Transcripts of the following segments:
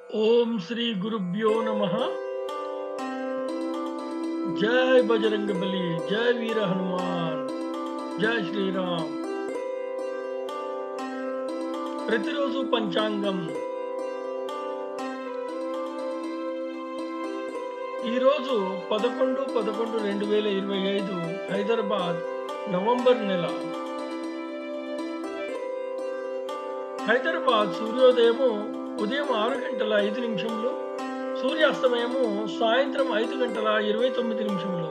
ओम श्री गुरुभ्यो नमः। जय बजरंग बली, जय वीर हनुमान, जय శ్రీరామ్. ప్రతిరోజు పంచాంగం. ఈరోజు 11/11/2025 హైదరాబాద్ నవంబర్ నెల. హైదరాబాద్ సూర్యోదయము ఉదయం 6:05, సూర్యాస్తమయము సాయంత్రం 5:29.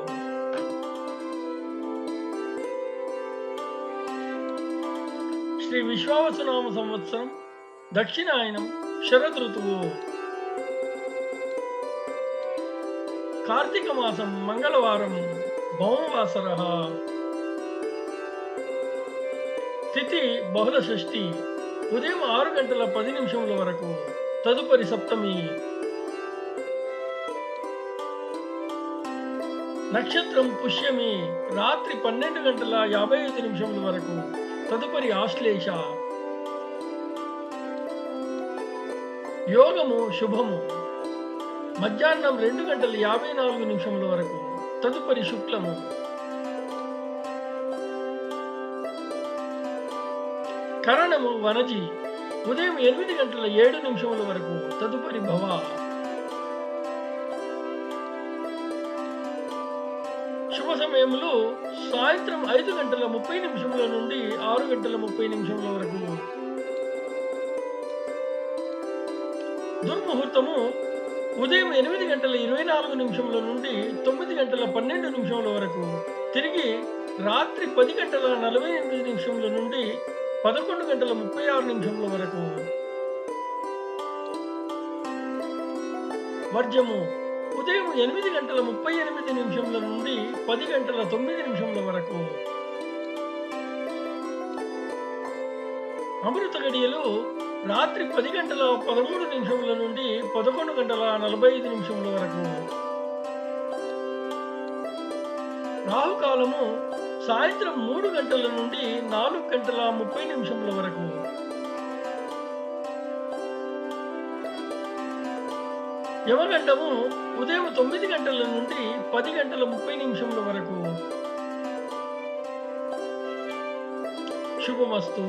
శ్రీ విశ్వావసునామ సంవత్సరం, దక్షిణాయనం, శరద్ ఋతువు, కార్తీక మాసం, మంగళవారం, భౌమవాసర, తిథి బహుళ షష్ఠి, ఉదయం 6:10 వరకు, తదుపరి సప్తమి. నక్షత్రం పుష్యమి, రాత్రి 12:55 వరకు, తదుపరి ఆశ్లేష. యోగము శుభము, మధ్యాహ్నం 2:54 వరకు, తదుపరి శుక్లము. కరణము వనజి, ఉదయం 8:07 వరకు, తదుపరి భవ. శుభ సమయములు సాయంత్రం 5:30 నుండి 6:30 వరకు. దుర్ముహూర్తము ఉదయం 8:24 నుండి 9:12 వరకు, తిరిగి రాత్రి 10:48 నుండి 11:36 వరకు. వర్జము ఉదయం 8:38 నుండి 10:09 వరకు. అమృత గడియలు రాత్రి 10:13 నుండి 11:45 వరకు. రాహుకాలము సాయంత్రం 3 గంటల నుండి 4:30 వరకు. యమగండము ఉదయం 9 గంటల నుండి 10:30 వరకు. శుభమస్తు.